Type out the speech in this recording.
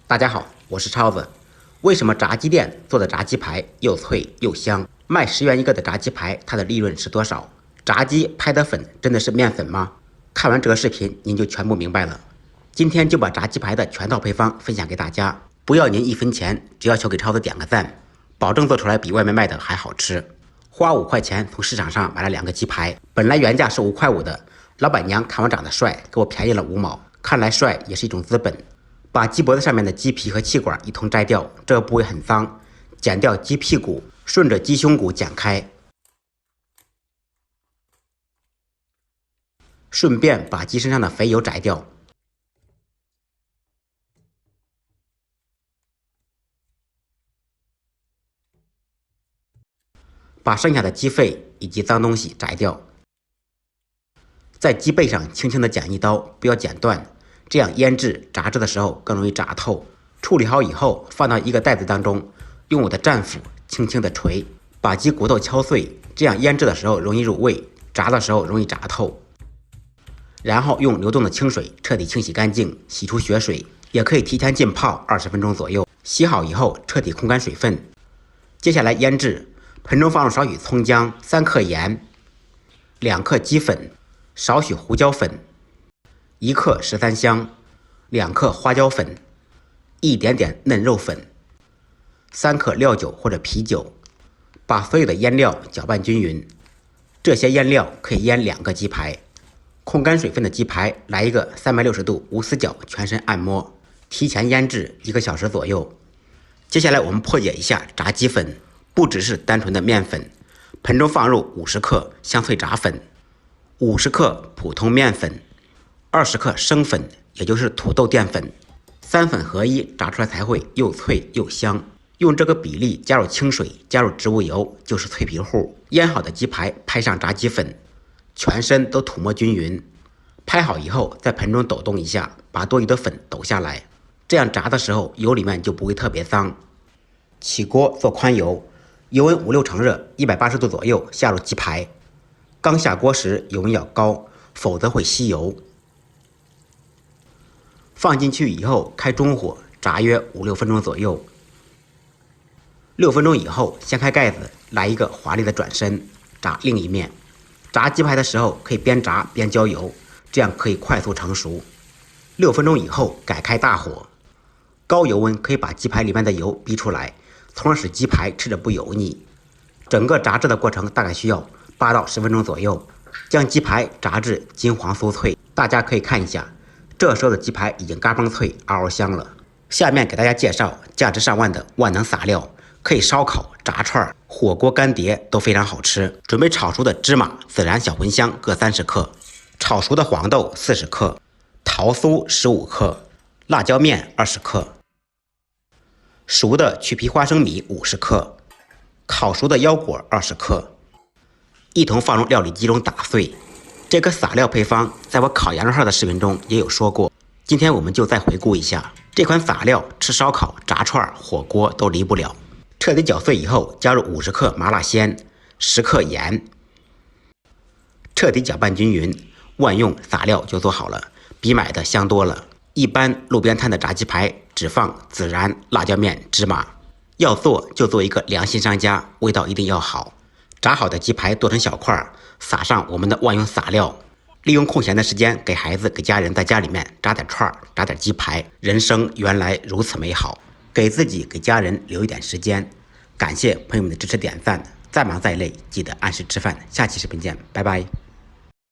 大家好，我是超子。为什么炸鸡店做的炸鸡排又脆又香？卖10元一个的炸鸡排，它的利润是多少？炸鸡拍的粉真的是面粉吗？看完这个视频，您就全部明白了。今天就把炸鸡排的全套配方分享给大家，不要您1分钱，只要求给超子点个赞，保证做出来比外面卖的还好吃。花5块钱从市场上买了2个鸡排，本来原价是5块5的，老板娘看我长得帅，给我便宜了5毛，看来帅也是一种资本。把鸡脖子上面的鸡皮和气管一同摘掉，这个部位很脏，剪掉鸡屁股，顺着鸡胸骨剪开，顺便把鸡身上的肥油摘掉。把剩下的鸡肺以及脏东西摘掉，在鸡背上轻轻的剪一刀，不要剪断，这样腌制炸制的时候更容易炸透。处理好以后，放到一个袋子当中，用我的战斧轻轻的捶，把鸡骨头敲碎，这样腌制的时候容易入味，炸的时候容易炸透。然后用流动的清水彻底清洗干净，洗出血水，也可以提前浸泡20分钟左右。洗好以后彻底控干水分。接下来腌制，盆中放入少许葱姜、3克盐、2克鸡粉、少许胡椒粉、1克13香、2克花椒粉、一点点嫩肉粉、3克料酒或者啤酒，把所有的腌料搅拌均匀。这些腌料可以腌2个鸡排。控干水分的鸡排来一个360度无死角全身按摩，提前腌制1个小时左右。接下来我们破解一下炸鸡粉，不只是单纯的面粉，盆中放入50克香脆炸粉、50克普通面粉、20克生粉，也就是土豆淀粉，3粉合一，炸出来才会又脆又香。用这个比例加入清水，加入植物油，就是脆皮糊。腌好的鸡排拍上炸鸡粉，全身都涂抹均匀。拍好以后，在盆中抖动一下，把多余的粉抖下来，这样炸的时候油里面就不会特别脏。起锅做宽油，油温5-6成热，180度左右下入鸡排。刚下锅时油温要高，否则会吸油。放进去以后开中火炸约5-6分钟左右。6分钟以后掀开盖子，来一个华丽的转身，炸另一面。炸鸡排的时候可以边炸边浇油，这样可以快速成熟。6分钟以后改开大火，高油温可以把鸡排里面的油逼出来，从而使鸡排吃着不油腻。整个炸制的过程大概需要8到10分钟左右，将鸡排炸至金黄酥脆。大家可以看一下，这时候的鸡排已经嘎嘣脆、嗷嗷香了。下面给大家介绍价值上万的万能撒料，可以烧烤、炸串、火锅、干碟都非常好吃。准备炒熟的芝麻、孜然、小茴香各30克，炒熟的黄豆40克，桃酥15克，辣椒面20克，熟的去皮花生米50克，烤熟的腰果20克，一同放入料理机中打碎。这个撒料配方在我烤羊肉串的视频中也有说过，今天我们就再回顾一下。这款撒料吃烧烤、炸串、火锅都离不了。彻底搅碎以后，加入50克麻辣鲜、10克盐，彻底搅拌均匀。万用撒料就做好了，比买的香多了。一般路边摊的炸鸡排只放孜然、辣椒面、芝麻，要做就做一个良心商家，味道一定要好。炸好的鸡排剁成小块，撒上我们的万用撒料，利用空闲的时间给孩子、给家人在家里面炸点串、炸点鸡排。人生原来如此美好，给自己、给家人留一点时间。感谢朋友们的支持点赞，再忙再累记得按时吃饭。下期视频见，拜拜。